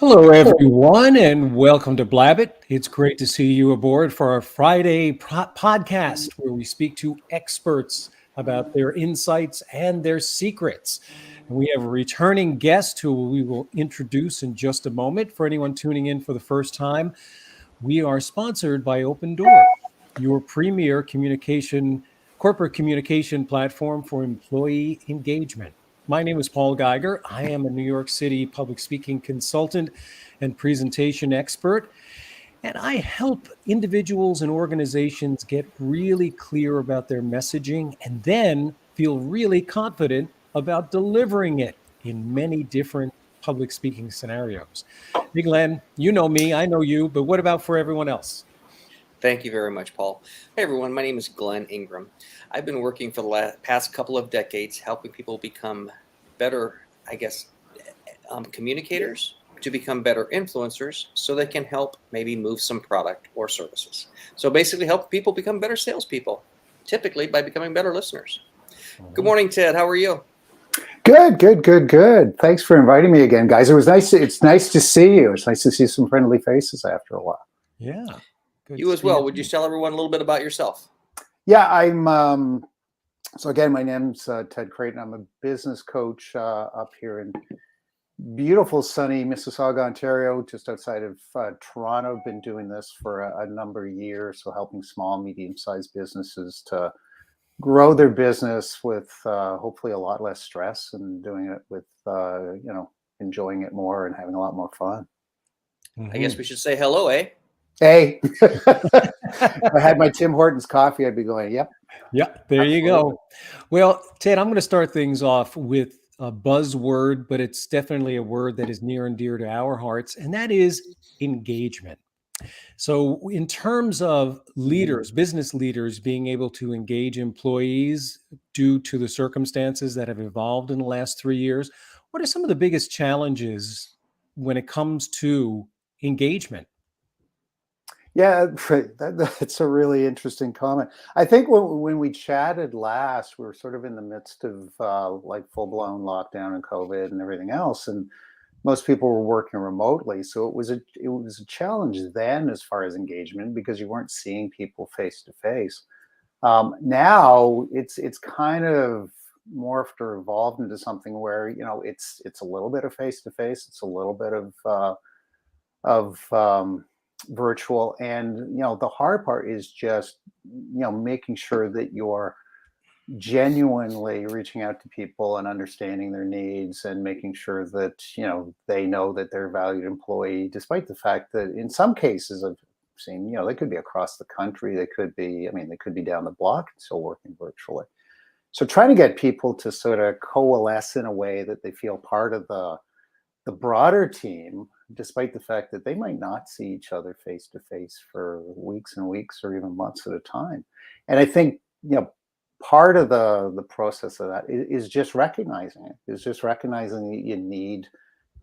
Hello, everyone, and welcome to Blabbit. It's great to see you aboard for our Friday podcast where we speak to experts about their insights and their secrets. And we have a returning guest who we will introduce in just a moment. For anyone tuning in for the first time, we are sponsored by Open Door, your premier corporate communication platform for employee engagement. My name is Paul Geiger. I am a New York City public speaking consultant and presentation expert, and I help individuals and organizations get really clear about their messaging and then feel really confident about delivering it in many different public speaking scenarios. Hey, Glenn, you know me, I know you, but what about for everyone else? Thank you very much, Paul. Hey, everyone. My name is Glenn Ingram. I've been working for the past couple of decades helping people become better, communicators, to become better influencers so they can help maybe move some product or services. So basically help people become better salespeople, typically by becoming better listeners. Good morning, Ted. How are you? Good. Thanks for inviting me again, guys. It was nice. It's nice to see you. It's nice to see some friendly faces after a while. Yeah. Good You as well. Would you tell everyone a little bit about yourself? Yeah, I'm. So again, my name's Ted Creighton. I'm a business coach up here in beautiful, sunny Mississauga, Ontario, just outside of Toronto. Been doing this for a number of years, so helping small, medium-sized businesses to grow their business with hopefully a lot less stress and doing it with enjoying it more and having a lot more fun. I guess we should say hello, eh? Hey, if I had my Tim Hortons coffee, I'd be going, yep. Yep, there you go. Well, Ted, I'm going to start things off with a buzzword, but it's definitely a word that is near and dear to our hearts, and that is engagement. So, in terms of leaders, business leaders being able to engage employees due to the circumstances that have evolved in the last 3 years, what are some of the biggest challenges when it comes to engagement? Yeah, that's a really interesting comment. I think when we chatted last, we were sort of in the midst of like full-blown lockdown and COVID and everything else, and most people were working remotely. So it was a challenge then as far as engagement because you weren't seeing people face to face. Now it's kind of morphed or evolved into something where it's a little bit of face to face, it's a little bit of virtual, and the hard part is just making sure that you're genuinely reaching out to people and understanding their needs and making sure that they know that they're a valued employee, despite the fact that in some cases I've seen they could be across the country, they could be down the block and still working virtually. So trying to get people to sort of coalesce in a way that they feel part of the broader team, despite the fact that they might not see each other face to face for weeks and weeks or even months at a time. And I think part of the process of that is just recognizing it. Is just recognizing that you need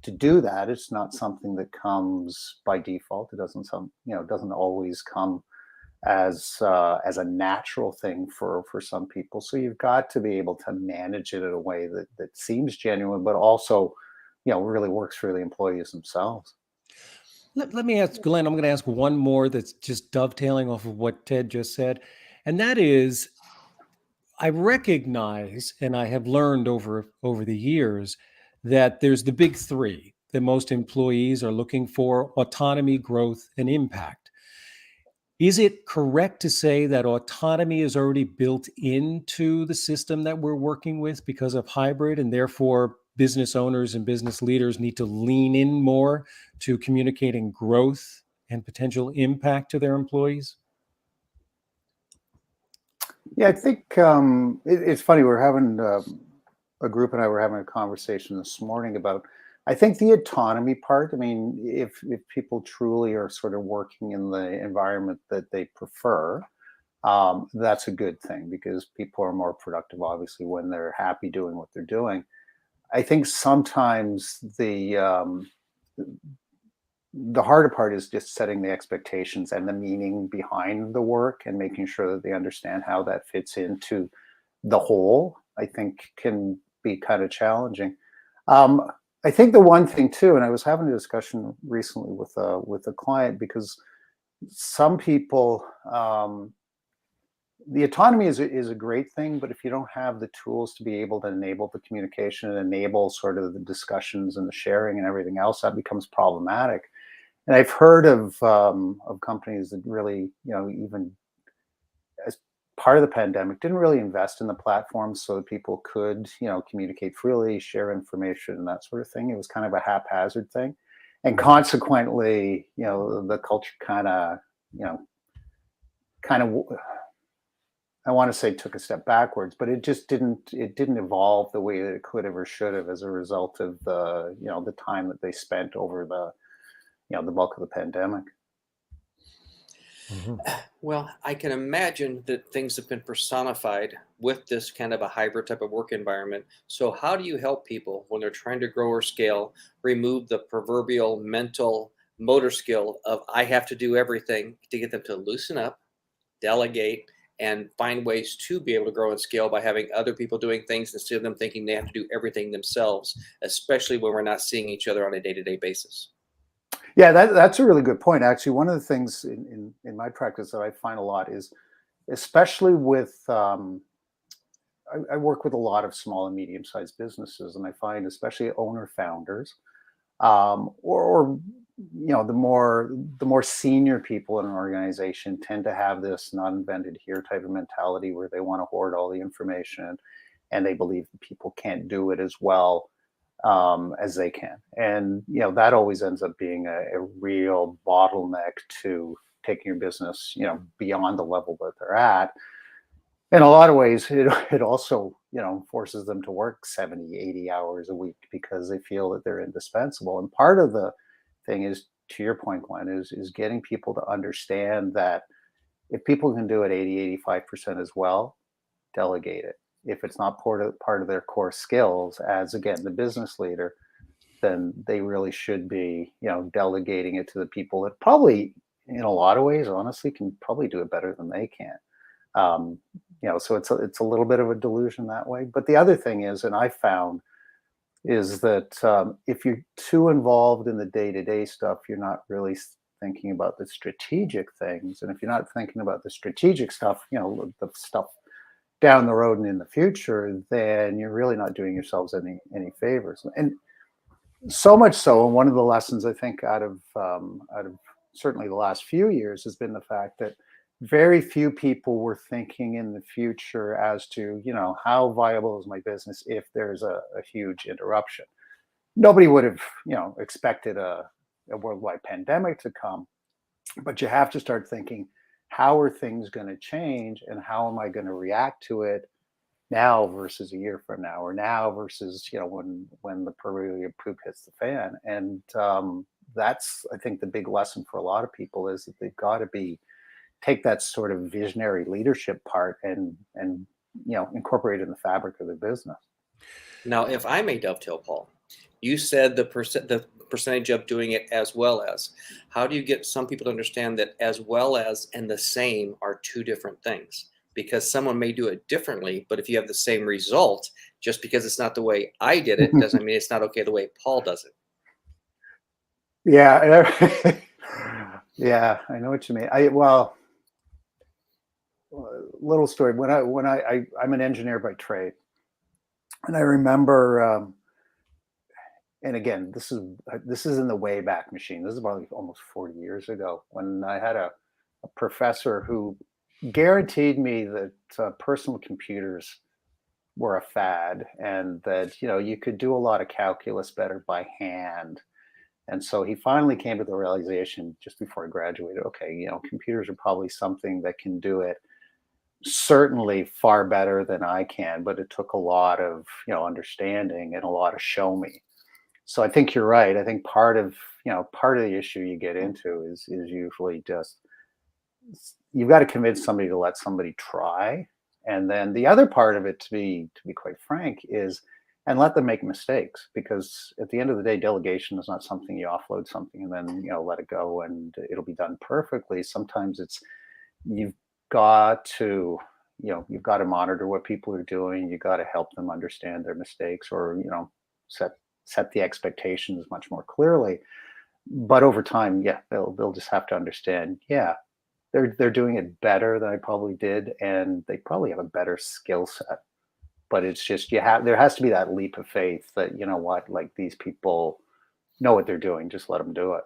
to do that. It's not something that comes by default. It doesn't always come as a natural thing for some people. So you've got to be able to manage it in a way that seems genuine, but also really works for the employees themselves. Let me ask Glenn, I'm going to ask one more that's just dovetailing off of what Ted just said. And that is, I recognize, and I have learned over the years, that there's the big three that most employees are looking for: autonomy, growth, and impact. Is it correct to say that autonomy is already built into the system that we're working with because of hybrid, and therefore business owners and business leaders need to lean in more to communicating growth and potential impact to their employees? Yeah, I think it's funny. We're having a group and I were having a conversation this morning about, I think, the autonomy part. I mean, if people truly are sort of working in the environment that they prefer, that's a good thing because people are more productive, obviously, when they're happy doing what they're doing. I think sometimes the harder part is just setting the expectations and the meaning behind the work and making sure that they understand how that fits into the whole. I think can be kind of challenging. I think the one thing too, and I was having a discussion recently with a client, because some people, the autonomy is a great thing, but if you don't have the tools to be able to enable the communication and enable sort of the discussions and the sharing and everything else, that becomes problematic. And I've heard of companies that really, even as part of the pandemic, didn't really invest in the platforms so that people could, communicate freely, share information, and that sort of thing. It was kind of a haphazard thing, and consequently, the culture kind of, you know, kind of, I want to say, took a step backwards, but it didn't evolve the way that it could have or should have as a result of the time that they spent over the bulk of the pandemic. Mhm. Well, I can imagine that things have been personified with this kind of a hybrid type of work environment. So, how do you help people when they're trying to grow or scale, remove the proverbial mental motor skill of I have to do everything, to get them to loosen up, delegate, and find ways to be able to grow and scale by having other people doing things instead of them thinking they have to do everything themselves, especially when we're not seeing each other on a day to day basis? Yeah, that's a really good point. Actually, one of the things in my practice that I find a lot is, especially with, I work with a lot of small and medium sized businesses, and I find especially owner founders, or the more senior people in an organization tend to have this not invented here type of mentality where they want to hoard all the information, and they believe that people can't do it as well as they can. And that always ends up being a real bottleneck to taking your business beyond the level that they're at. In a lot of ways, it also forces them to work 70, 80 hours a week because they feel that they're indispensable. And part of the thing is, to your point, Glenn, is getting people to understand that if people can do it 80, 85% as well, delegate it. If it's not part of their core skills as, again, the business leader, then they really should be, delegating it to the people that probably, in a lot of ways, honestly, can probably do it better than they can. Um, so it's a little bit of a delusion that way. But the other thing is, and I found, is that if you're too involved in the day-to-day stuff, you're not really thinking about the strategic things. And if you're not thinking about the strategic stuff, the stuff down the road and in the future, then you're really not doing yourselves any favors. And so much so, and one of the lessons I think out of certainly the last few years has been the fact that very few people were thinking in the future as to how viable is my business if there's a huge interruption. Nobody would have expected a worldwide pandemic to come, but you have to start thinking, how are things going to change, and how am I going to react to it now versus a year from now, or now versus when the proverbial poop hits the fan. And that's, I think, the big lesson for a lot of people is that they've got to take that sort of visionary leadership part and incorporate it in the fabric of their business. Now, if I may dovetail, Paul, you said the percentage of doing it as well as. How do you get some people to understand that as well as and the same are two different things? Because someone may do it differently, but if you have the same result, just because it's not the way I did it, doesn't mean it's not okay the way Paul does it. Yeah. Yeah, I know what you mean. Little story. I'm an engineer by trade, and I remember, and again, this is in the way back machine. This is about almost 40 years ago, when I had a professor who guaranteed me that personal computers were a fad, and that you could do a lot of calculus better by hand. And so he finally came to the realization just before I graduated, okay, computers are probably something that can do it certainly far better than I can, but it took a lot of understanding and a lot of show me. So I think you're right. I think part of the issue you get into is usually just, you've got to convince somebody to let somebody try. And then the other part of it, to be quite frank, is, and let them make mistakes, because at the end of the day, delegation is not something you offload something and then let it go and it'll be done perfectly. Sometimes it's, you've got to you've got to monitor what people are doing. You got to help them understand their mistakes, or set set the expectations much more clearly. But over time, yeah, they'll just have to understand, yeah, they're doing it better than I probably did, and they probably have a better skill set. But it's just there has to be that leap of faith that, you know what, like, these people know what they're doing, just let them do it.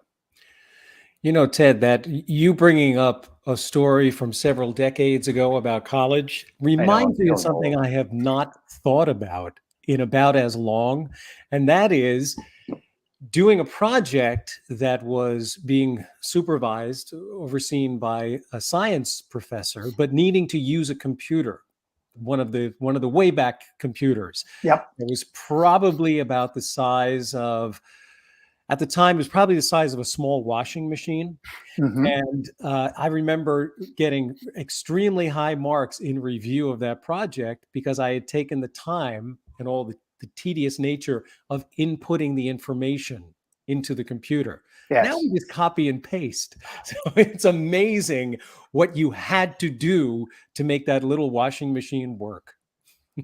You know, Ted, that you bringing up a story from several decades ago about college I know, I'm reminds me of feeling something old. I have not thought about in about as long, and that is doing a project that was being supervised, overseen by a science professor, but needing to use a computer, one of the way back computers. Yep. It was probably about the size of, at the time, it was probably the size of a small washing machine. Hmm. And I remember getting extremely high marks in review of that project because I had taken the time and all the tedious nature of inputting the information into the computer. Now Yes. we just copy and paste. So it's amazing what you had to do to make that little washing machine work.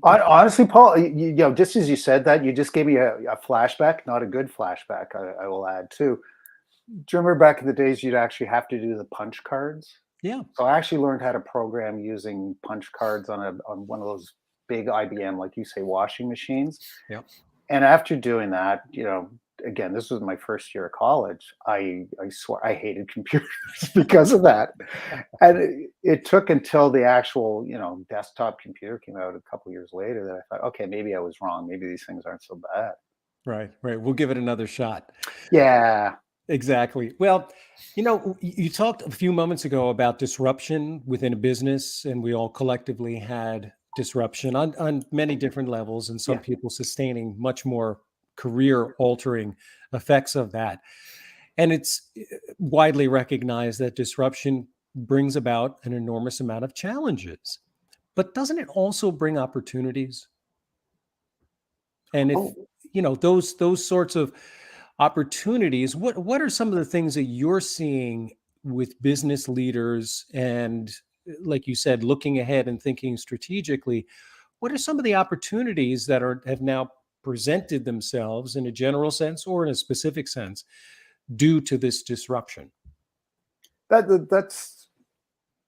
Honestly, Paul, you know, just as you said that, you just gave me a flashback, not a good flashback, I will add too. Do you remember back in the days you'd actually have to do the punch cards? Yeah. So I actually learned how to program using punch cards on one of those big IBM, like you say, washing machines. Yeah. And after doing that, you know, again, this was my first year of college. I swear I hated computers because of that. And it took until the actual, you know, desktop computer came out a couple years later that I thought, okay, maybe I was wrong. Maybe these things aren't so bad. Right. Right. We'll give it another shot. Yeah. Exactly. Well, you know, you talked a few moments ago about disruption within a business, and we all collectively had disruption on many different levels, and some Yeah. people sustaining much more career altering effects of that. And it's widely recognized that disruption brings about an enormous amount of challenges. But doesn't it also bring opportunities? And if Oh, you know those sorts of opportunities, what are some of the things that you're seeing with business leaders and, like you said, looking ahead and thinking strategically? What are some of the opportunities that have now presented themselves in a general sense or in a specific sense due to this disruption? that's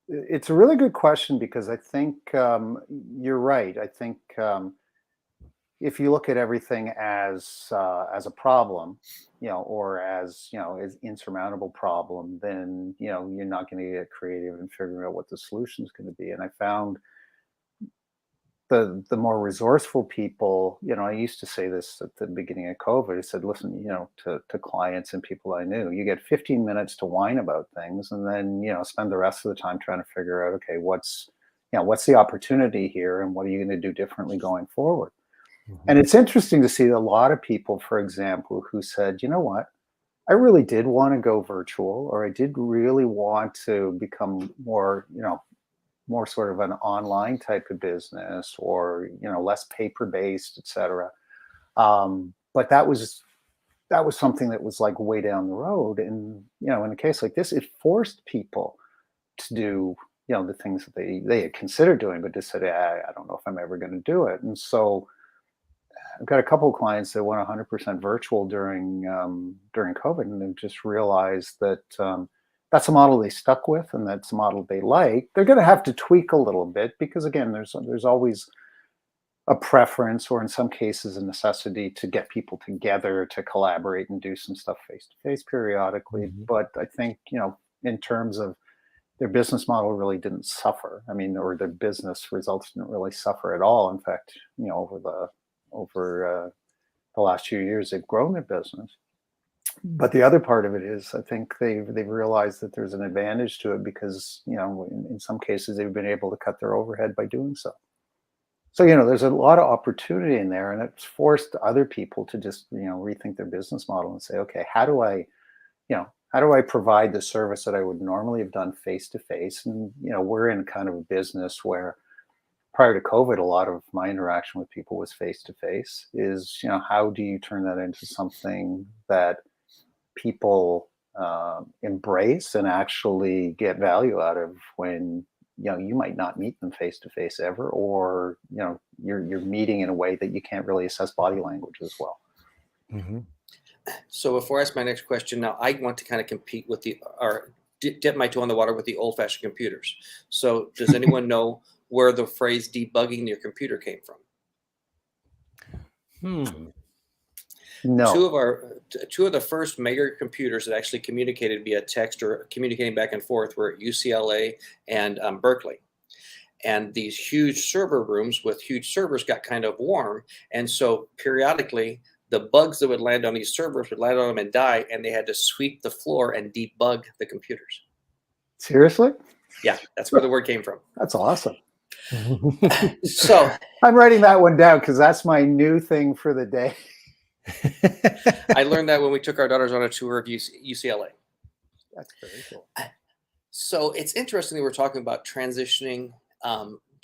it's a really good question because I think you're right. I think if you look at everything as a problem, you know, or as, you know, as insurmountable problem, then, you know, you're not going to get creative and figuring out what the solution is going to be. And I found the more resourceful people, you know, I used to say this at the beginning of COVID. I said, listen, you know, to clients and people I knew, you get 15 minutes to whine about things, and then, you know, spend the rest of the time trying to figure out, okay, what's the opportunity here, and what are you going to do differently going forward? Mhm. And it's interesting to see a lot of people, for example, who said, you know what, I really did want to go virtual, or I did really want to become more, you know, more sort of an online type of business, or, you know, less paper based, et cetera. But that was something that was like way down the road. And, you know, in a case like this, it forced people to do, you know, the things that they had considered doing, but just said, I don't know if I'm ever going to do it. And so I've got a couple of clients that went 100% virtual during COVID, and they've just realized that that's a model they stuck with, and that's a model they like. They're going to have to tweak a little bit because, again, there's always a preference, or in some cases, a necessity to get people together to collaborate and do some stuff face to face periodically. Mhm. But I think, you know, in terms of their business model, really didn't suffer. I mean, or their business results didn't really suffer at all. In fact, you know, over the last few years, they've grown their business. But the other part of it is, I think they've realized that there's an advantage to it because, you know, in some cases they've been able to cut their overhead by doing so. So, you know, there's a lot of opportunity in there, and it's forced other people to just, you know, rethink their business model and say, okay, how do I provide the service that I would normally have done face to face? And, you know, we're in kind of a business where prior to COVID, a lot of my interaction with people was face to face. Is, you know, how do you turn that into something that people embrace and actually get value out of when, you know, you might not meet them face to face ever, or, you know, you're meeting in a way that you can't really assess body language as well. Mhm. So before I ask my next question, now I want to kind of compete with dip my toe in the water with the old-fashioned computers. So does anyone know where the phrase debugging your computer came from? Hmm. No. Two of the first major computers that actually communicated via text or communicating back and forth were at UCLA and Berkeley. And these huge server rooms with huge servers got kind of warm. And so periodically, the bugs that would land on these servers would land on them and die, and they had to sweep the floor and debug the computers. Seriously? Yeah, that's where the word came from. That's awesome. So I'm writing that one down because that's my new thing for the day. I learned that when we took our daughters on a tour of UCLA. That's very cool. So it's interesting that we're talking about transitioning,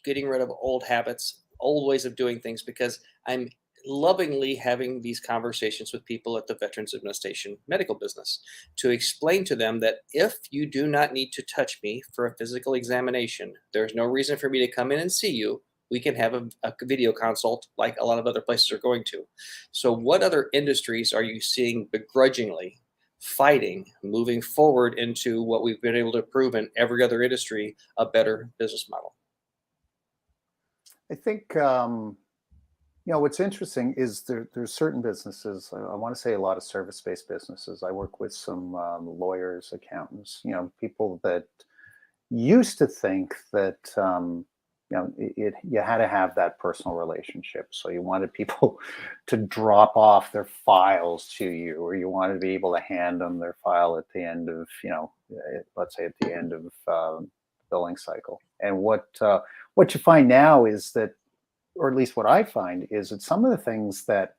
getting rid of old habits, old ways of doing things, because I'm lovingly having these conversations with people at the Veterans Administration medical business to explain to them that if you do not need to touch me for a physical examination, there's no reason for me to come in and see you. We can have a video consult like a lot of other places are going to. So what other industries are you seeing begrudgingly fighting, moving forward into what we've been able to prove in every other industry, a better business model? I think what's interesting is there's certain businesses. I want to say a lot of service-based businesses. I work with some lawyers, accountants. People that used to think that you had to have that personal relationship. So you wanted people to drop off their files to you, or you wanted to be able to hand them their file at the end of let's say at the end of billing cycle. And what you find now is that, or at least what I find, is that some of the things that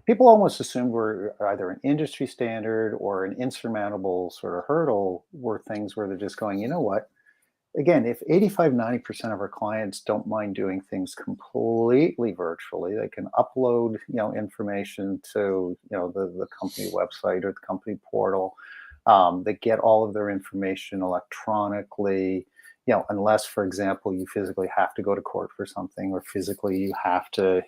people almost assumed were either an industry standard or an insurmountable sort of hurdle were things where they're just going, you know what? Again, if 85-90% of our clients don't mind doing things completely virtually, they can upload, information to, the company website or the company portal. They get all of their information electronically, unless, for example, you physically have to go to court for something, or physically you have to,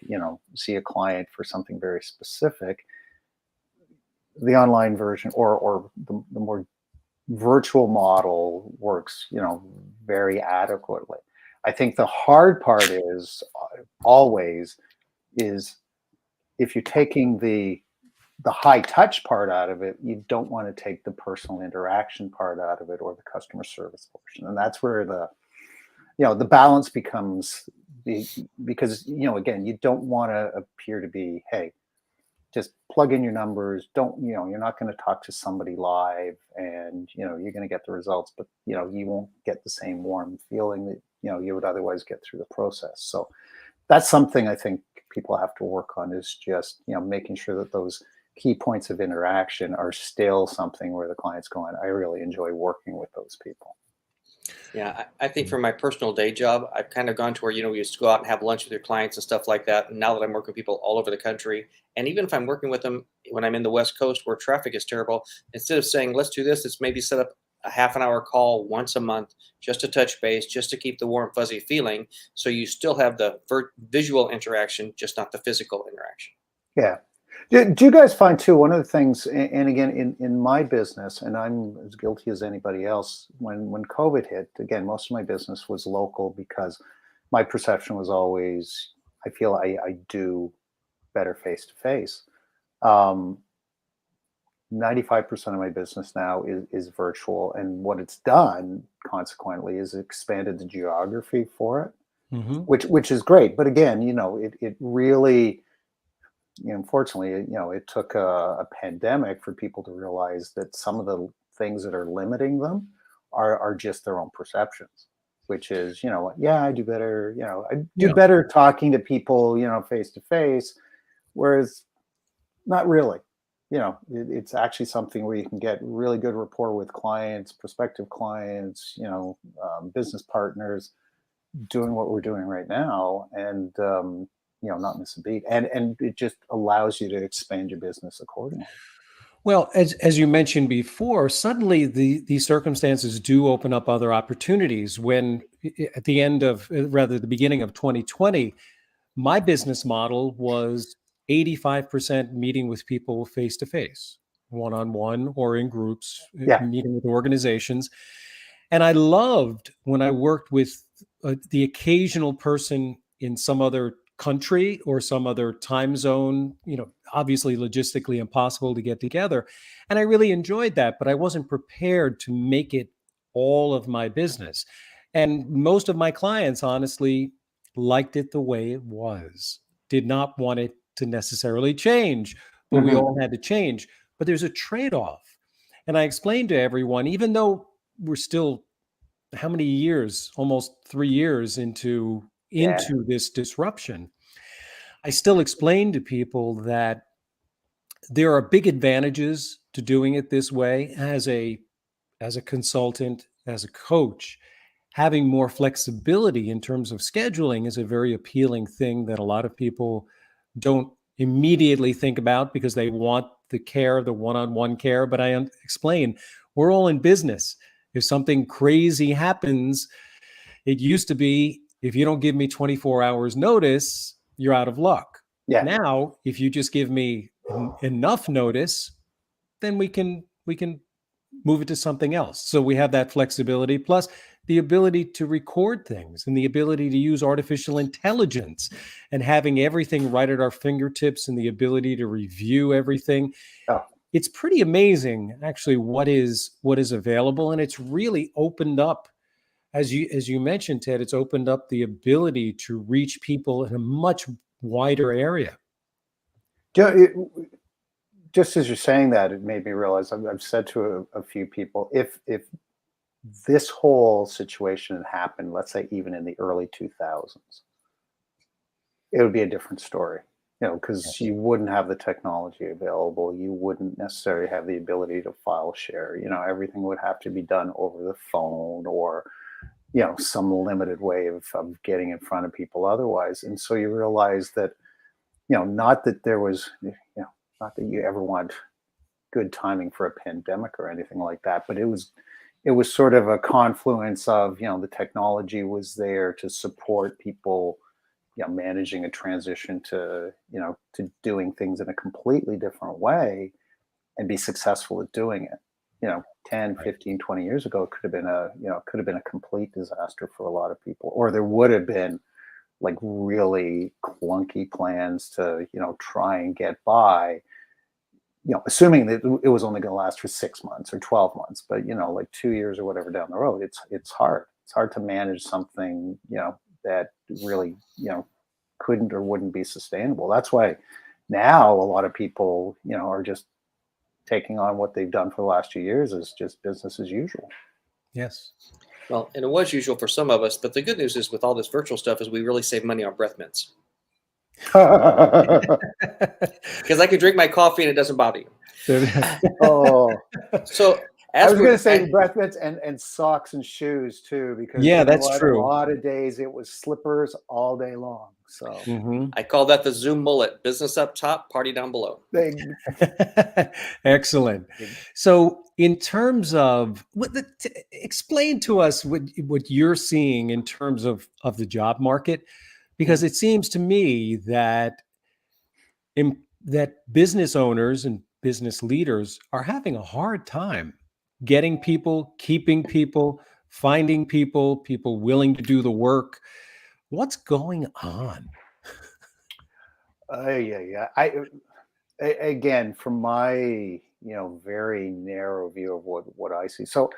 see a client for something very specific. The online version or the more virtual model works, very adequately. I think the hard part is always is if you're taking the high touch part out of it, you don't want to take the personal interaction part out of it, or the customer service portion. And that's where the balance becomes because, again, you don't want to appear to be, hey, just plug in your numbers. You're not going to talk to somebody live, and, you're going to get the results, but, you won't get the same warm feeling that, you would otherwise get through the process. So that's something I think people have to work on, is just, making sure that those key points of interaction are still something where the client's going, I really enjoy working with those people. Yeah, I think for my personal day job, I've kind of gone to where, we used to go out and have lunch with your clients and stuff like that. And now that I'm working with people all over the country, and even if I'm working with them when I'm in the West Coast where traffic is terrible, instead of saying, let's do this, let's maybe set up a half an hour call once a month just to touch base, just to keep the warm, fuzzy feeling. So you still have the visual interaction, just not the physical interaction. Yeah. Do you guys find too, one of the things, and again, in my business, and I'm as guilty as anybody else, when COVID hit, again, most of my business was local because my perception was always, I feel I do better face to face. 95% of my business now is virtual. And what it's done consequently is expanded the geography for it, Mhm. which is great. But again, it really, unfortunately, it took a pandemic for people to realize that some of the things that are limiting them are just their own perceptions, which is, yeah, I do better, I do Yeah. better talking to people, face to face, whereas not really. It's actually something where you can get really good rapport with clients, prospective clients, business partners, doing what we're doing right now, and not miss a beat, and it just allows you to expand your business accordingly. Well, as you mentioned before, suddenly these circumstances do open up other opportunities. When at the end of, rather the beginning of 2020, my business model was 85% meeting with people face to face, one-on-one or in groups, Yeah. meeting with organizations. And I loved when I worked with the occasional person in some other country or some other time zone, obviously logistically impossible to get together. And I really enjoyed that, but I wasn't prepared to make it all of my business. And most of my clients, honestly, liked it the way it was, did not want it to necessarily change, but we all had to change. But there's a trade-off. And I explained to everyone, even though we're still how many years, almost 3 years into Yeah. this disruption, I still explain to people that there are big advantages to doing it this way as a consultant, as a coach. Having more flexibility in terms of scheduling is a very appealing thing that a lot of people don't immediately think about because they want the care, the one-on-one care. But I explain, we're all in business. If something crazy happens, it used to be, if you don't give me 24 hours notice, you're out of luck. Yeah. Now, if you just give me enough notice, then we can move it to something else. So we have that flexibility, plus the ability to record things and the ability to use artificial intelligence and having everything right at our fingertips and the ability to review everything. Oh. It's pretty amazing, actually, what is available. And it's really opened up, as you mentioned, Ted, it's opened up the ability to reach people in a much wider area. Just as you're saying that, it made me realize I've said to a few people, if this whole situation had happened, let's say even in the early 2000s, it would be a different story, because you wouldn't have the technology available. You wouldn't necessarily have the ability to file share. Everything would have to be done over the phone or, some limited way of getting in front of people otherwise. And so you realize that, not that there was, not that you ever want good timing for a pandemic or anything like that, but it was sort of a confluence of, the technology was there to support people, managing a transition to, to doing things in a completely different way and be successful at doing it. 10, 15, 20 years ago, it could have been a complete disaster for a lot of people, or there would have been like really clunky plans to, try and get by, assuming that it was only going to last for 6 months or 12 months, but, like 2 years or whatever down the road, it's hard. It's hard to manage something, that really, couldn't or wouldn't be sustainable. That's why now a lot of people, are just taking on what they've done for the last 2 years is just business as usual. Yes. Well, and it was usual for some of us, but the good news is with all this virtual stuff is we really save money on breath mints. Because I can drink my coffee and it doesn't bother you. Oh, so I was going to say breath mints and socks and shoes too, because that's true. A lot of days it was slippers all day long. So I call that the Zoom mullet: business up top, party down below. Excellent. So, in terms of explain to us what you're seeing in terms of the job market, because it seems to me that that business owners and business leaders are having a hard time getting people, keeping people, finding people willing to do the work. What's going on? Yeah. Again, from my very narrow view of what I see. So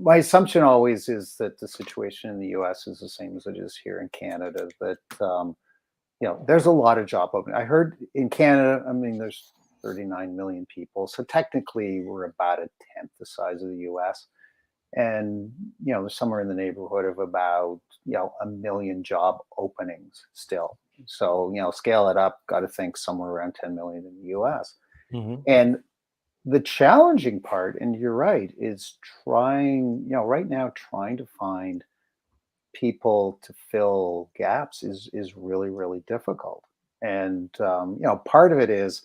my assumption always is that the situation in the U.S. is the same as it is here in Canada. That there's a lot of job openings. I heard in Canada, there's 39 million people, so technically we're about a tenth the size of the U.S. And there's somewhere in the neighborhood of about 1 million job openings still. So scale it up, got to think somewhere around 10 million in the US. And the challenging part, and you're right, is trying to find people to fill gaps is really, really difficult. And part of it is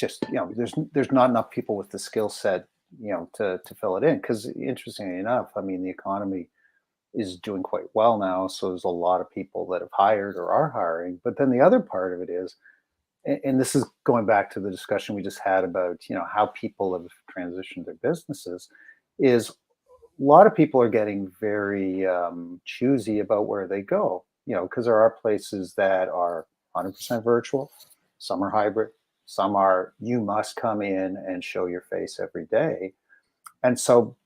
just there's not enough people with the skill set to fill it in, because interestingly enough, the economy is doing quite well now. So there's a lot of people that have hired or are hiring. But then the other part of it is, and this is going back to the discussion we just had about, how people have transitioned their businesses, is a lot of people are getting very choosy about where they go, because there are places that are 100% virtual, some are hybrid, some are you must come in and show your face every day. And so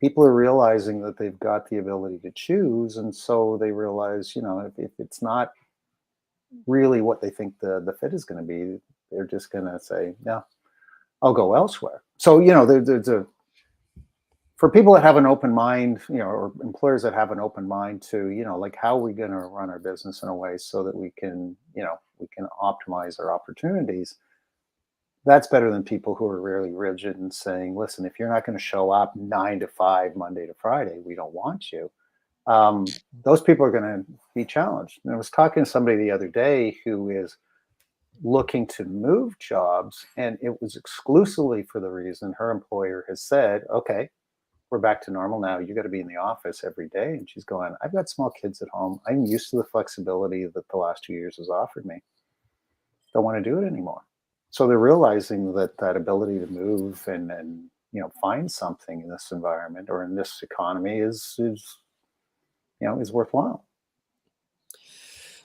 people are realizing that they've got the ability to choose. And so they realize, if it's not really what they think the fit is going to be, they're just going to say, no, I'll go elsewhere. So, there's a, for people that have an open mind, or employers that have an open mind to, like, how are we going to run our business in a way so that we can optimize our opportunities? That's better than people who are really rigid and saying, listen, if you're not going to show up 9 to 5, Monday to Friday, we don't want you. Those people are going to be challenged. And I was talking to somebody the other day who is looking to move jobs, and it was exclusively for the reason her employer has said, okay, we're back to normal now. You got to be in the office every day. And she's going, I've got small kids at home. I'm used to the flexibility that the last 2 years has offered me. Don't want to do it anymore. So they're realizing that ability to move and find something in this environment or in this economy is worthwhile.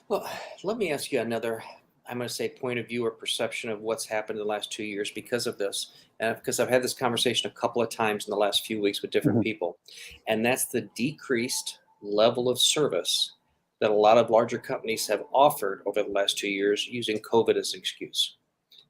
Well, let me ask you another, I'm going to say, point of view or perception of what's happened in the last 2 years because of this. Because I've had this conversation a couple of times in the last few weeks with different people. And that's the decreased level of service that a lot of larger companies have offered over the last 2 years using COVID as an excuse.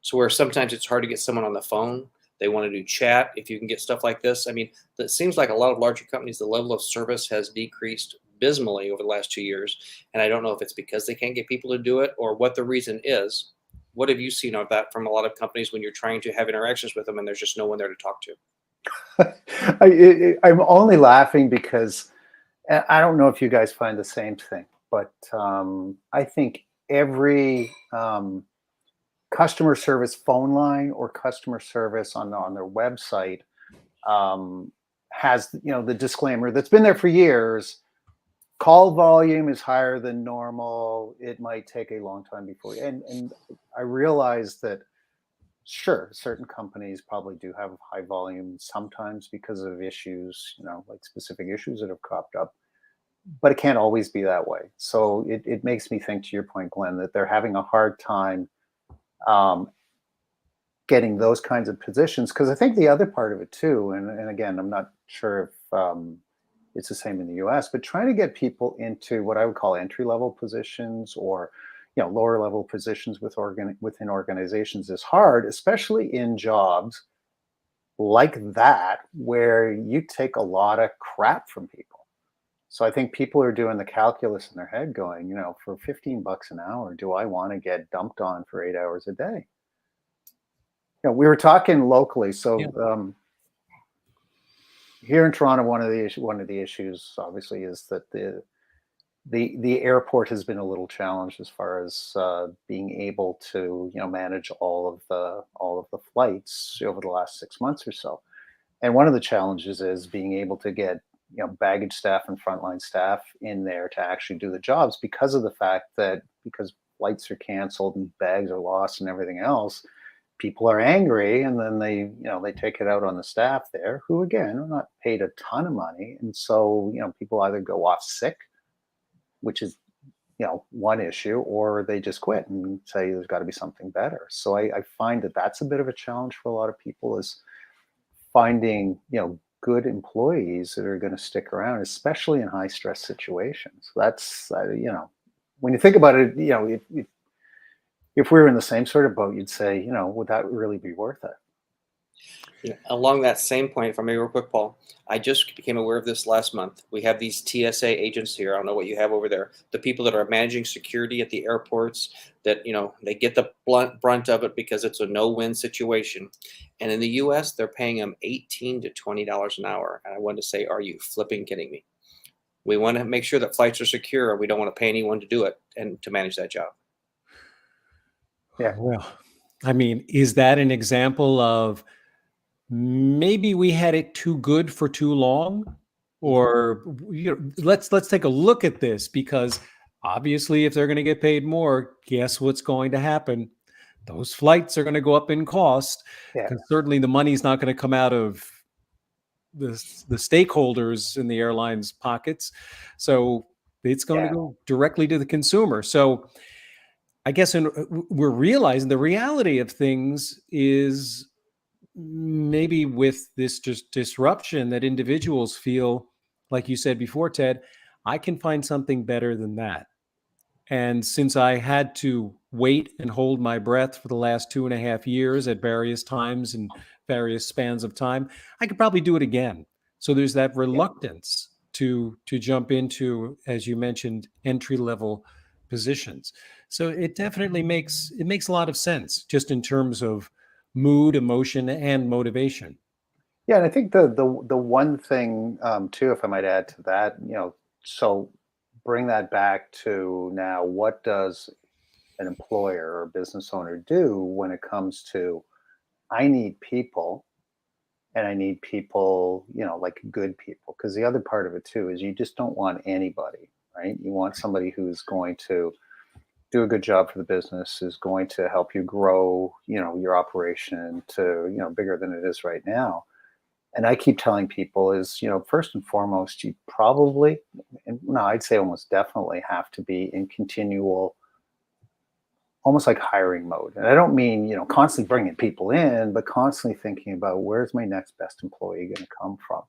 So where sometimes it's hard to get someone on the phone, they want to do chat. If you can get stuff like this, I mean, it seems like a lot of larger companies, the level of service has decreased abysmally over the last 2 years. And I don't know if it's because they can't get people to do it or what the reason is. What have you seen of that from a lot of companies when you're trying to have interactions with them and there's just no one there to talk to? I'm only laughing because I don't know if you guys find the same thing, but I think every customer service phone line or customer service on their website has the disclaimer that's been there for years. Call volume is higher than normal. It might take a long time before. And I realize that, sure, certain companies probably do have high volume sometimes because of issues, like specific issues that have cropped up. But it can't always be that way. So it makes me think, to your point, Glenn, that they're having a hard time getting those kinds of positions. Because I think the other part of it too, and again, I'm not sure if it's the same in the US, but trying to get people into what I would call entry-level positions or lower-level positions within organizations is hard, especially in jobs like that where you take a lot of crap from people. So I think people are doing the calculus in their head going, for $15 an hour, do I want to get dumped on for 8 hours a day? We were talking locally. So here in Toronto, one of the issues obviously is that the airport has been a little challenged as far as being able to manage all of the flights over the last 6 months or so. And one of the challenges is being able to get baggage staff and frontline staff in there to actually do the jobs because of the fact that because flights are canceled and bags are lost and everything else, people are angry, and then they take it out on the staff there, who again are not paid a ton of money, and so people either go off sick, which is one issue, or they just quit and say there's got to be something better. So I find that that's a bit of a challenge for a lot of people, is finding good employees that are going to stick around, especially in high stress situations. That's when you think about it, if we were in the same sort of boat, you'd say, would that really be worth it? Yeah. Along that same point, if I may real quick, Paul, I just became aware of this last month. We have these TSA agents here. I don't know what you have over there. The people that are managing security at the airports that, they get the brunt of it because it's a no-win situation. And in the US, they're paying them $18 to $20 an hour. And I wanted to say, are you flipping kidding me? We want to make sure that flights are secure. We don't want to pay anyone to do it and to manage that job. Yeah. Well, I mean, is that an example of maybe we had it too good for too long? or let's take a look at this, because obviously if they're going to get paid more, guess what's going to happen? Those flights are going to go up in cost, Yeah. because certainly the money's not going to come out of the stakeholders in the airlines' pockets. So it's going to go directly to the consumer. So I guess we're realizing the reality of things is maybe with this just disruption that individuals feel, like you said before, Ted, I can find something better than that. And since I had to wait and hold my breath for the last 2.5 years at various times and various spans of time, I could probably do it again. So there's that reluctance to jump into, as you mentioned, entry level positions. So it definitely makes a lot of sense, just in terms of mood, emotion, and motivation. Yeah, and I think the one thing too, if I might add to that, so bring that back to now, what does an employer or business owner do when it comes to, I need people, and I need people, like good people? Because the other part of it too is you just don't want anybody, right? You want somebody who's going to do a good job for the business, is going to help you grow, your operation to, bigger than it is right now. And I keep telling people is, first and foremost, you probably, and no, I'd say almost definitely have to be in continual, almost like hiring mode. And I don't mean, constantly bringing people in, but constantly thinking about, where's my next best employee going to come from?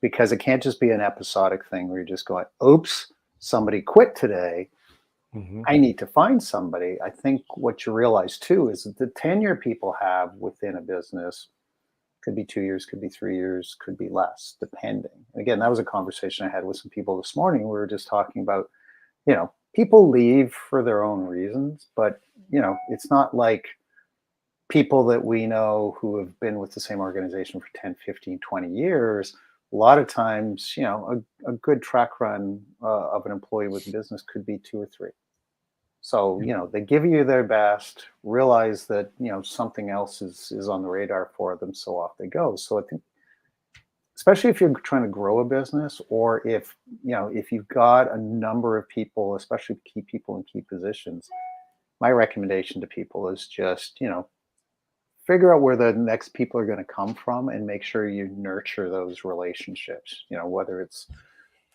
Because it can't just be an episodic thing where you're just going, oops, somebody quit today, Mhm. I need to find somebody. I think what you realize too is that the tenure people have within a business could be 2 years, could be 3 years, could be less, depending. And again, that was a conversation I had with some people this morning. We were just talking about, people leave for their own reasons, but it's not like people that we know who have been with the same organization for 10, 15, 20 years. A lot of times, a good track run of an employee with a business could be 2 or 3. So, they give you their best, realize that, something else is on the radar for them. So off they go. So I think, especially if you're trying to grow a business, or if you've got a number of people, especially key people in key positions, my recommendation to people is just, figure out where the next people are going to come from and make sure you nurture those relationships, whether it's,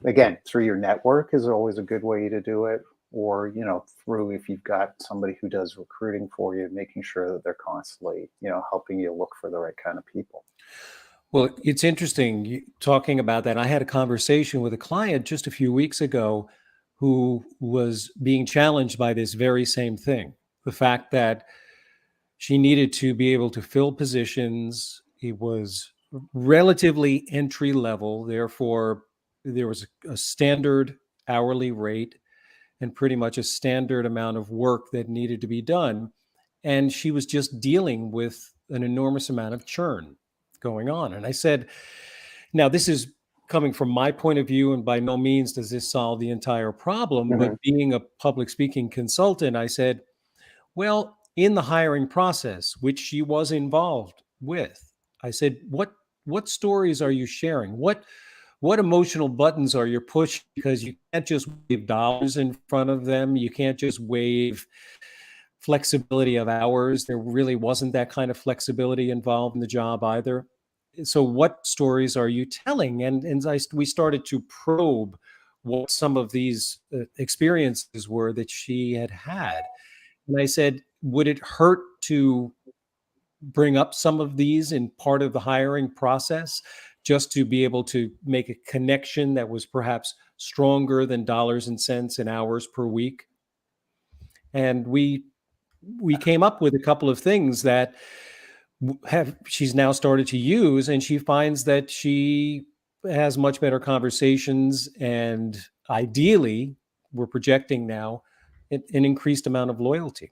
again, through your network is always a good way to do it, or through, if you've got somebody who does recruiting for you, making sure that they're constantly helping you look for the right kind of people. Well, it's interesting talking about that. I had a conversation with a client just a few weeks ago who was being challenged by this very same thing. The fact that she needed to be able to fill positions. It was relatively entry level. Therefore, there was a standard hourly rate and pretty much a standard amount of work that needed to be done. And she was just dealing with an enormous amount of churn going on. And I said, now this is coming from my point of view, and by no means does this solve the entire problem. But Mhm. being a public speaking consultant, I said, well, in the hiring process, which she was involved with, I said, what stories are you sharing? What emotional buttons are you pushing? Because you can't just wave dollars in front of them. You can't just wave flexibility of hours. There really wasn't that kind of flexibility involved in the job either. So what stories are you telling? We started to probe what some of these experiences were that she had had. And I said, would it hurt to bring up some of these in part of the hiring process, just to be able to make a connection that was perhaps stronger than dollars and cents and hours per week? And we came up with a couple of things that have she's now started to use, and she finds that she has much better conversations, and ideally, we're projecting now an increased amount of loyalty.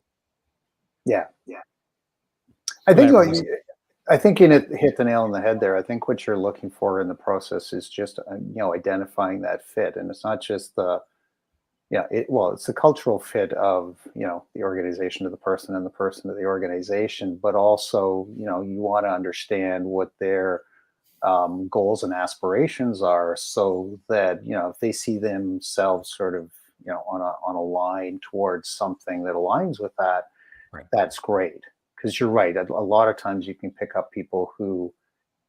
Yeah. I For think that what reason. I think you hit the nail on the head there. I think what you're looking for in the process is just identifying that fit, and it's not just the it's the cultural fit of the organization to the person and the person to the organization, but also you want to understand what their goals and aspirations are, so that if they see themselves sort of on a line towards something that aligns with that, Right. that's great. Because you're right, a lot of times you can pick up people who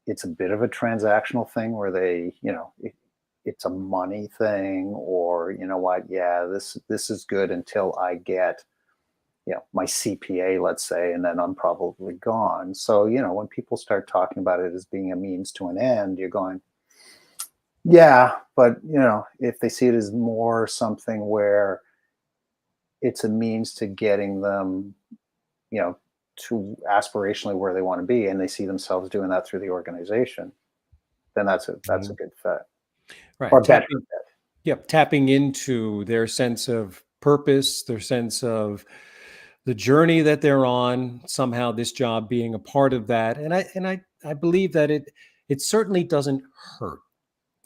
it's a bit of a transactional thing where they it's a money thing, or this is good until I get my CPA, let's say, and then I'm probably gone. So, when people start talking about it as being a means to an end, you're going, yeah, but, if they see it as more something where it's a means to getting them, to aspirationally where they want to be, and they see themselves doing that through the organization, then that's a good fit. Right. Or better fit. Yep. Tapping into their sense of purpose, their sense of the journey that they're on, somehow this job being a part of that. And I believe that it certainly doesn't hurt.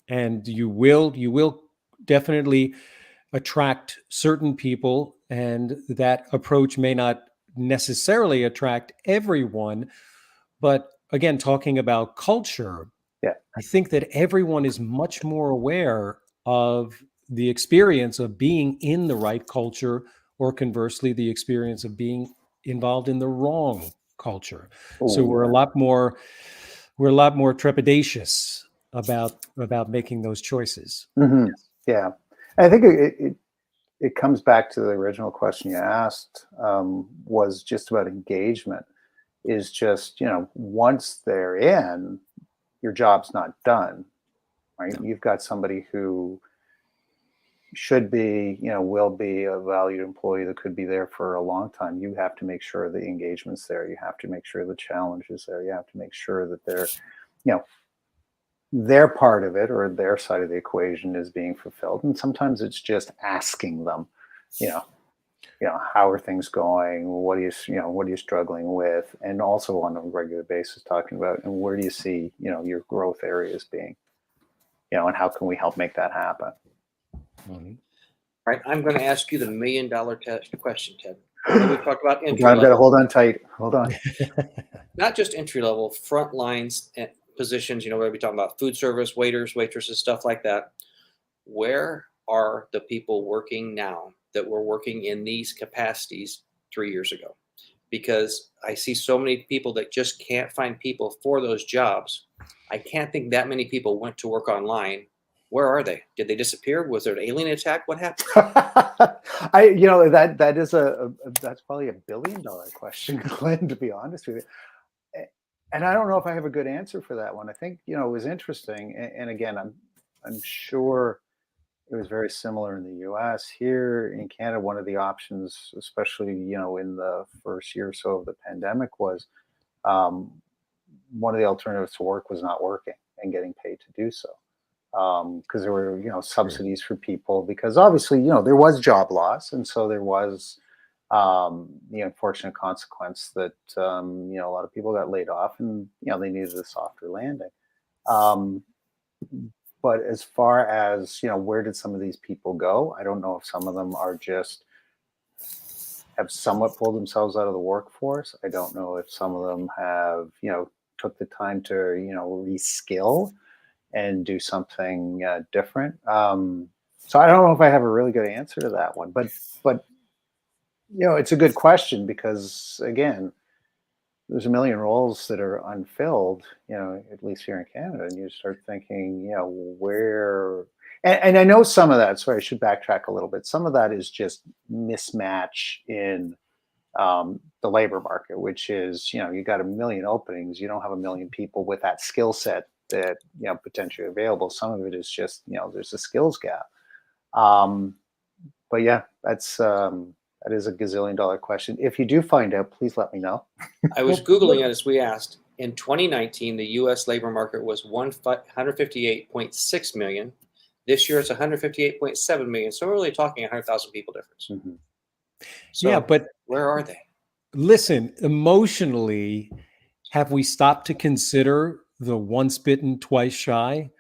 And you will definitely attract certain people, and that approach may not necessarily attract everyone. But again, talking about culture, Yeah. I think that everyone is much more aware of the experience of being in the right culture, or conversely, the experience of being involved in the wrong culture. So Oh, we're a lot more trepidatious about making those choices. hmm yeah. I think it comes back to the original question you asked, was just about engagement. Is just, once they're in, your job's not done, right? No. You've got somebody who should be, will be a valued employee that could be there for a long time. You have to make sure the engagement's there. You have to make sure the challenge is there. You have to make sure that their part of it, or their side of the equation, is being fulfilled. And sometimes it's just asking them, how are things going? What are you struggling with? And also on a regular basis, talking about, and where do you see, your growth areas being, and how can we help make that happen? Mhm. All right, I'm going to ask you the $1 million question, Ted. I know we've talked about entry I've got to level, hold on tight. Hold on. not just entry level, front lines and positions. We're talking about food service, waiters, waitresses, stuff like that. Where are the people working now that were working in these capacities 3 years ago? Because I see so many people that just can't find people for those jobs. I can't think that many people went to work online. Where are they? Did they disappear? Was there an alien attack? What happened? That is that's probably $1 billion question, Glenn, to be honest with you. And I don't know if I have a good answer for that one. I think, it was interesting. And again, I'm sure it was very similar in the US. Here in Canada, one of the options, especially, in the first year or so of the pandemic, was one of the alternatives to work was not working and getting paid to do so. Because there were, subsidies for people, because obviously, there was job loss. And so there was the unfortunate consequence that, a lot of people got laid off, and, they needed a softer landing. But as far as, where did some of these people go? I don't know if some of them are just have somewhat pulled themselves out of the workforce. I don't know if some of them have, took the time to, reskill and do something different. So I don't know if I have a really good answer to that one, but it's a good question, because again, there's a million roles that are unfilled, at least here in Canada, and you start thinking, where. And I know some of that. Sorry, I should backtrack a little bit. Some of that is just mismatch in the labor market, which is, you got a million openings, you don't have a million people with that skill set that potentially available. Some of it is just, there's a skills gap. But yeah, that is a gazillion-dollar question. If you do find out, please let me know. I was Googling it as we asked. In 2019, the U.S. labor market was 158.6 million. This year, it's 158.7 million. So we're really talking 100,000 people difference. Mm-hmm. So Yeah, but where are they? listen, emotionally, have we stopped to consider the once bitten, twice shy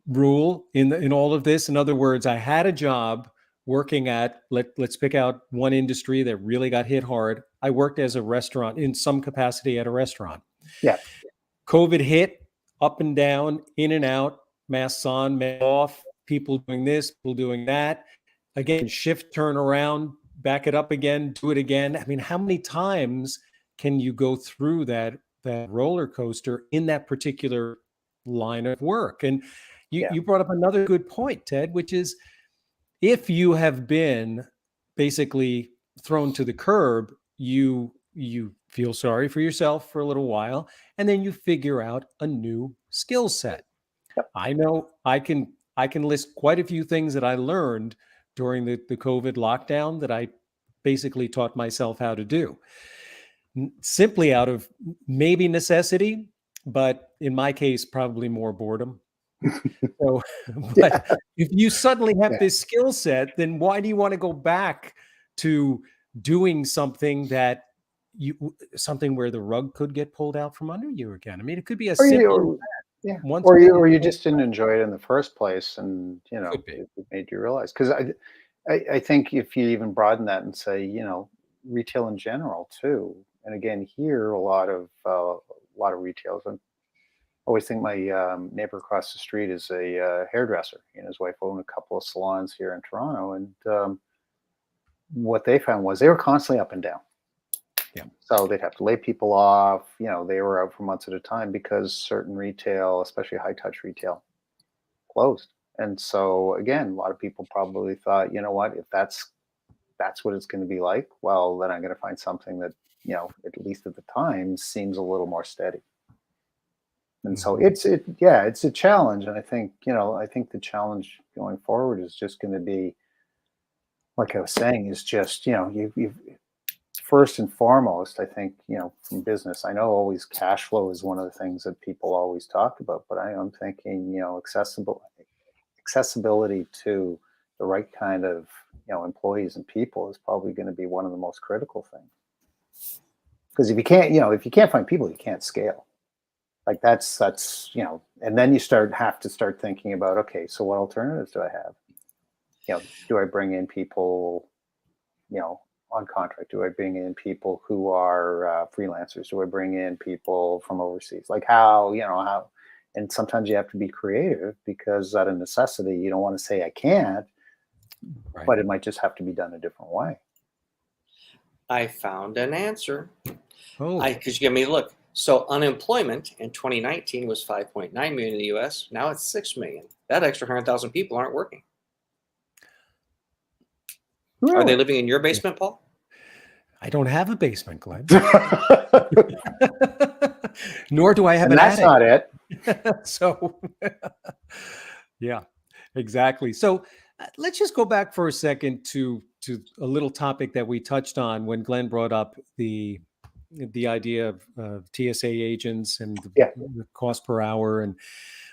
rule in all of this? In other words, I had a job working at, let's pick out one industry that really got hit hard. I worked as a restaurant, in some capacity at a restaurant. Yeah. COVID hit. up and down, in and out, masks on, masks off, people doing this, people doing that. Again, shift, turn around, back it up again, do it again. I mean, how many times can you go through that roller coaster in that particular line of work? And you brought up another good point, Ted, which is if you have been basically thrown to the curb, you feel sorry for yourself for a little while, and then you figure out a new skill set. Yep. I know I can list quite a few things that I learned during the COVID lockdown that I basically taught myself how to do. Simply out of maybe necessity, but in my case, probably more boredom. So, Yeah. but if you suddenly have Yeah. this skill set, then why do you want to go back to doing something where the rug could get pulled out from under you again? I mean, it could be as Or you, simple as or, that. yeah, Once bitten, or you twice just didn't shy. enjoy it in the first place, and Could be. it made you realize. Because I think if you even broaden that and say, retail in general too, and again here a lot of retailers. I always think my neighbor across the street is a hairdresser. He and his wife own a couple of salons here in Toronto, and what they found was they were constantly up and down. Yeah. So they'd have to lay people off. They were out for months at a time because certain retail, especially high touch retail, closed. And so again, a lot of people probably thought, you know what, if that's what it's going to be like, well, then I'm going to find something that, at least at the time, seems a little more steady. And so Mhm. it's a challenge. And I think the challenge going forward is just going to be, like I was saying, is just, you've first and foremost, I think, from business, I know always cash flow is one of the things that people always talk about, but I'm thinking, accessibility to the right kind of, employees and people is probably going to be one of the most critical things. Because if you can't find people, you can't scale. Like that's, and then you have to start thinking about, okay, so what alternatives do I have? Do I bring in people, you know, on contract? Do I bring in people who are freelancers? Do I bring in people from overseas? Like how, and sometimes you have to be creative because out of necessity, you don't want to say I can't, Right. but it might just have to be done a different way. I found an answer. Oh, Because you give me a look. So unemployment in 2019 was 5.9 million in the U.S. Now it's 6 million. That extra 100,000 people aren't working. Are they Really? living in your basement, Paul? I don't have a basement, Glenn. Nor do I have And an that's attic. not it. So, yeah, exactly. So let's just go back for a second to a little topic that we touched on when Glenn brought up the idea of TSA agents and Yeah. the cost per hour and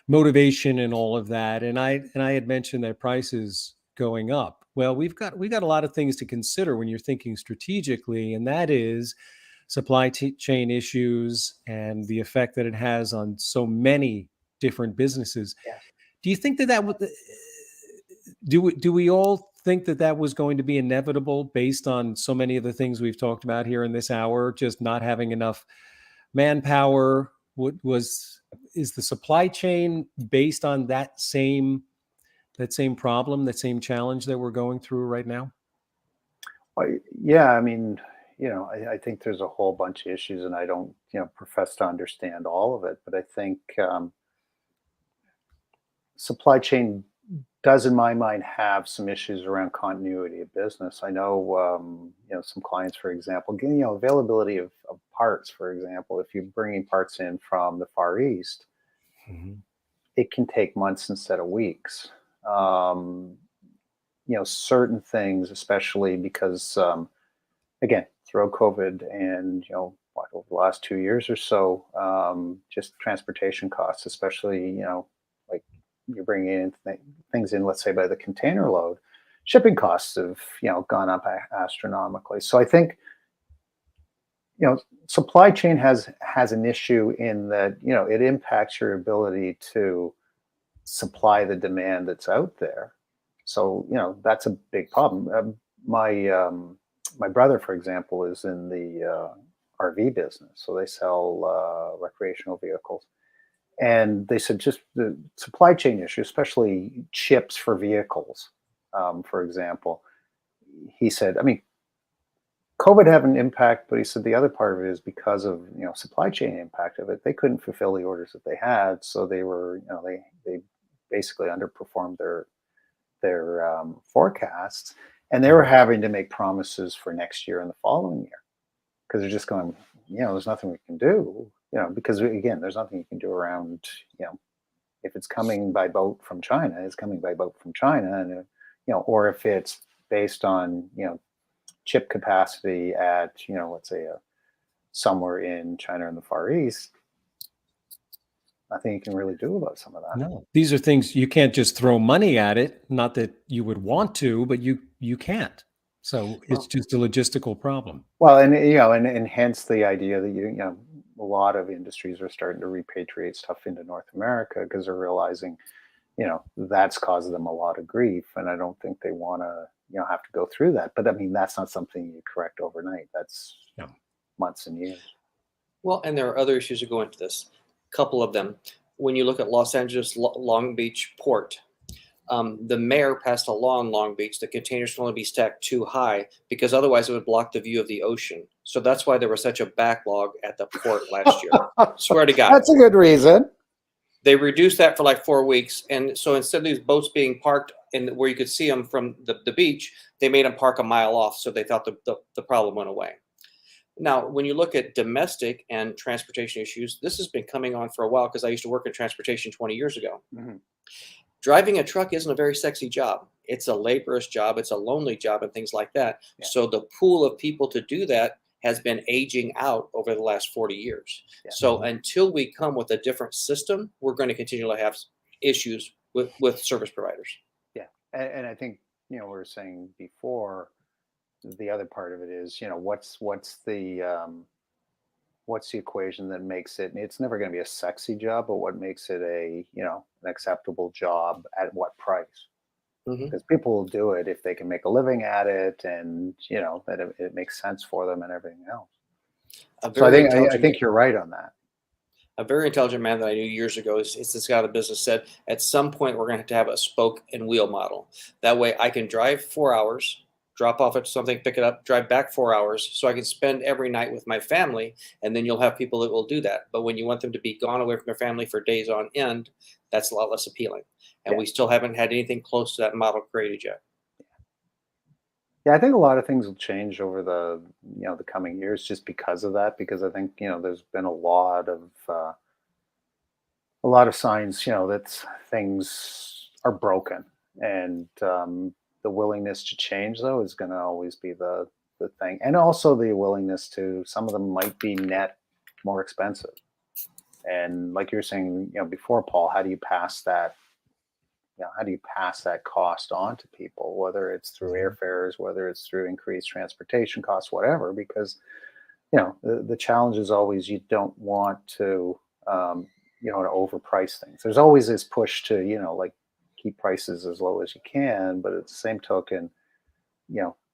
motivation and all of that. And I had mentioned that prices going up. Well, we've got a lot of things to consider when you're thinking strategically, and that is supply chain issues and the effect that it has on so many different businesses. Yeah. Do you think that would do we all think that was going to be inevitable based on so many of the things we've talked about here in this hour, just not having enough manpower? Is the supply chain based on that same problem, that same challenge that we're going through right now? Well, yeah, I mean, I think there's a whole bunch of issues, and I don't, profess to understand all of it, but I think supply chain does, in my mind, have some issues around continuity of business. I know, some clients, for example, availability of parts, for example, if you're bringing parts in from the Far East, Mhm. it can take months instead of weeks. Um, certain things, especially because, again, through COVID and, over the last 2 years or so, just transportation costs, especially, like you're bringing in things in, let's say by the container load, shipping costs have, gone up astronomically. So I think, supply chain has an issue in that, it impacts your ability to supply the demand that's out there. So that's a big problem. My brother, for example, is in the RV business, so they sell recreational vehicles, And they said just the supply chain issue, especially chips for vehicles, for example. He said, I mean, COVID had an impact, but he said the other part of it is because of supply chain impact of it. They couldn't fulfill the orders that they had, so they were they basically underperformed their forecasts, and they were having to make promises for next year and the following year because they're just going, there's nothing we can do, because again, there's nothing you can do around, if it's coming by boat from China, it's coming by boat from China, and or if it's based on chip capacity at let's say somewhere in China in the Far East, nothing you can really do about some of that. No, these are things you can't just throw money at it. Not that you would want to, but you can't. So it's just a logistical problem. Well, and hence the idea that a lot of industries are starting to repatriate stuff into North America because they're realizing, that's caused them a lot of grief, and I don't think they want to, have to go through that. But I mean, that's not something you correct overnight. That's months and years. Well, and there are other issues that go into this. A couple of them. When you look at Los Angeles Long Beach Port, the mayor passed a law in Long Beach that containers can only be stacked too high because otherwise it would block the view of the ocean. So that's why there was such a backlog at the port last year. Swear to God. That's a good reason. They reduced that for like 4 weeks. And so instead of these boats being parked in where you could see them from the beach, they made them park a mile off. So they thought the problem went away. Now, when you look at domestic and transportation issues, this has been coming on for a while because I used to work in transportation 20 years ago. Mm-hmm. Driving a truck isn't a very sexy job. It's a laborious job. It's a lonely job and things like that. Yeah. So the pool of people to do that has been aging out over the last 40 years. Yeah. So until we come with a different system, we're going to continue to have issues with service providers. Yeah. And I think, we were saying before, the other part of it is, what's the equation that makes it, it's never going to be a sexy job, but what makes it an acceptable job at what price? Because people will do it if they can make a living at it, and that it makes sense for them and everything else. So I think you're right on that. A very intelligent man that I knew years ago is this guy in the business said, at some point we're going to have a spoke and wheel model. That way I can drive 4 hours, drop off at something, pick it up, drive back 4 hours, so I can spend every night with my family, and then you'll have people that will do that. But when you want them to be gone away from their family for days on end, that's a lot less appealing. And we still haven't had anything close to that model created yet. Yeah, I think a lot of things will change over the coming years just because of that. Because I think there's been a lot of signs that things are broken, and the willingness to change though is going to always be the thing, and also the willingness to, some of them might be net more expensive, and like you were saying before, Paul, how do you pass that cost on to people, whether it's through airfares, whether it's through increased transportation costs, whatever, because the challenge is always, you don't want to to overprice things. There's always this push to keep prices as low as you can, but at the same token,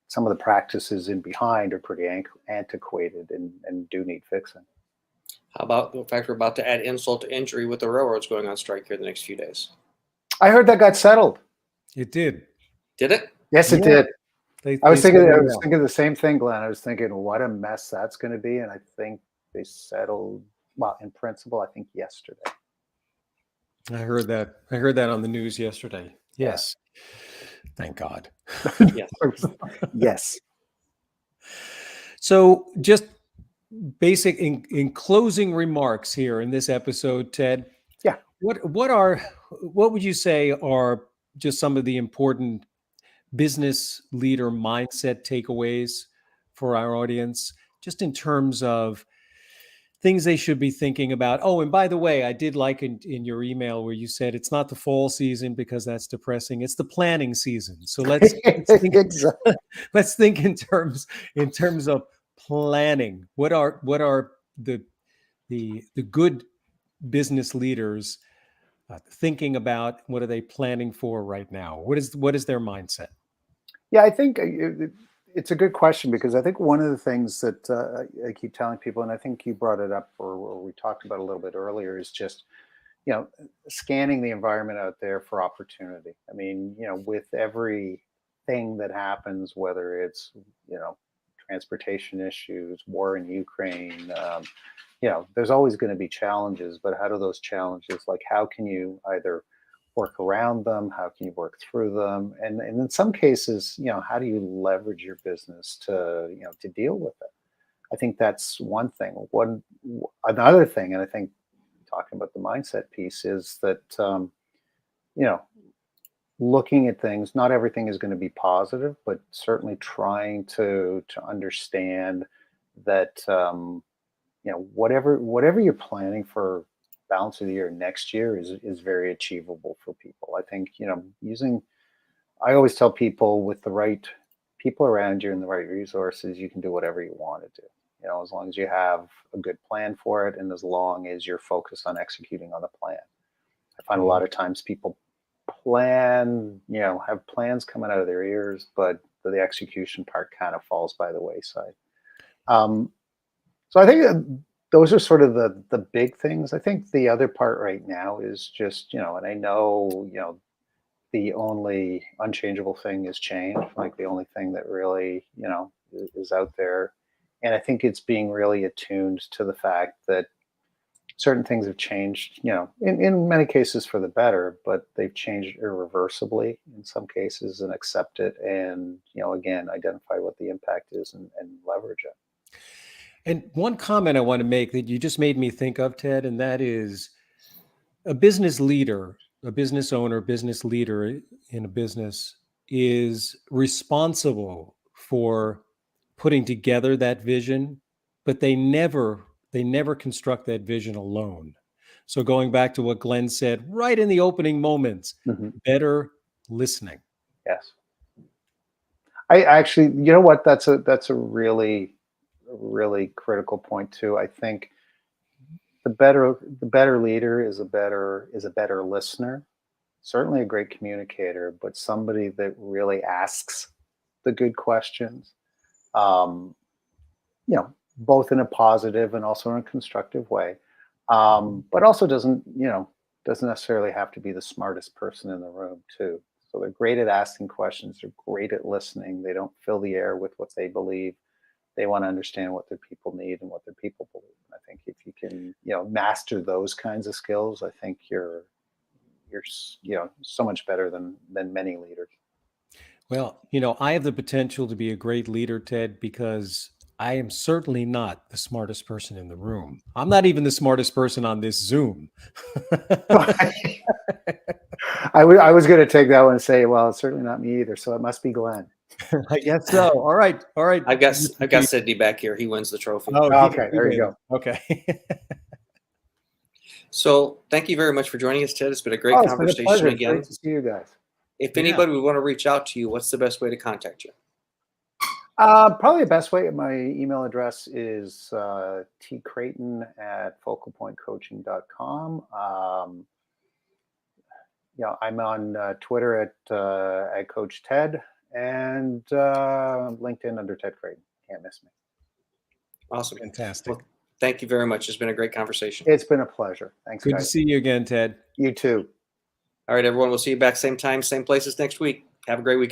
some of the practices in behind are pretty antiquated and do need fixing. How about the fact we're about to add insult to injury with the railroads going on strike here the next few days? I heard that got settled. It did. Did it? Yes, it did. I was thinking the same thing, Glenn. I was thinking what a mess that's going to be, and I think they settled, well, in principle, I think yesterday. I heard that on the news yesterday. Yes. Yeah. Thank God. Yes. Yes. So just basic in closing remarks here in this episode, Ted. Yeah. What would you say are just some of the important business leader mindset takeaways for our audience, just in terms of things they should be thinking about? Oh, and by the way, I did like in your email where you said it's not the fall season because that's depressing. It's the planning season. So let's think in terms of planning. What are the good business leaders thinking about? What are they planning for right now? What is their mindset? Yeah, I think it's a good question, because I think one of the things that I keep telling people, and I think you brought it up or we talked about a little bit earlier, is just, scanning the environment out there for opportunity. I mean, with every thing that happens, whether it's, transportation issues, war in Ukraine, there's always going to be challenges, but how do those challenges, like, how can you either work around them? How can you work through them? And in some cases, how do you leverage your business to deal with it? I think that's one thing. Another thing, and I think talking about the mindset piece, is that you know looking at things. Not everything is going to be positive, but certainly trying to understand that whatever you're planning for balance of the year next year is very achievable for people. I think I always tell people, with the right people around you and the right resources, you can do whatever you want to do. As long as you have a good plan for it, and as long as you're focused on executing on the plan. I find a lot of times people plan, have plans coming out of their ears, but the execution part kind of falls by the wayside. So I think those are sort of the big things. I think the other part right now is just, and I know, the only unchangeable thing is change. Like, the only thing that really, is out there. And I think it's being really attuned to the fact that certain things have changed, in many cases for the better, but they've changed irreversibly in some cases, and accept it, and, again, identify what the impact is, and leverage it. And one comment I want to make that you just made me think of, Ted, and that is, a business leader, a business owner, business leader in a business is responsible for putting together that vision, but they never construct that vision alone. So going back to what Glenn said right in the opening moments, better listening. Yes. I actually, you know what? That's a really critical point too. I think the better leader is a better listener, certainly a great communicator, but somebody that really asks the good questions, both in a positive and also in a constructive way, but also doesn't necessarily have to be the smartest person in the room too. So they're great at asking questions. They're great at listening. They don't fill the air with what they believe. They want to understand what their people need and what their people believe. And I think if you can, master those kinds of skills, I think you're so much better than many leaders. Well, I have the potential to be a great leader, Ted, because I am certainly not the smartest person in the room. I'm not even the smartest person on this Zoom. I was going to take that one and say, well, it's certainly not me either. So it must be Glenn. I guess so. All right. I've got Sidney back here. He wins the trophy. Oh, okay. There you go. Okay. So thank you very much for joining us, Ted. It's been a great conversation again. Great to see you guys. If anybody would want to reach out to you, what's the best way to contact you? Probably the best way. My email address is tcreighton@focalpointcoaching.com. I'm on Twitter at Coach Ted, and LinkedIn under Ted Creighton. Can't miss me. Awesome. Fantastic. Well, thank you very much. It's been a great conversation. It's been a pleasure. Thanks, Good guys. to see you again, Ted. You too. All right, everyone. We'll see you back same time, same places next week. Have a great weekend.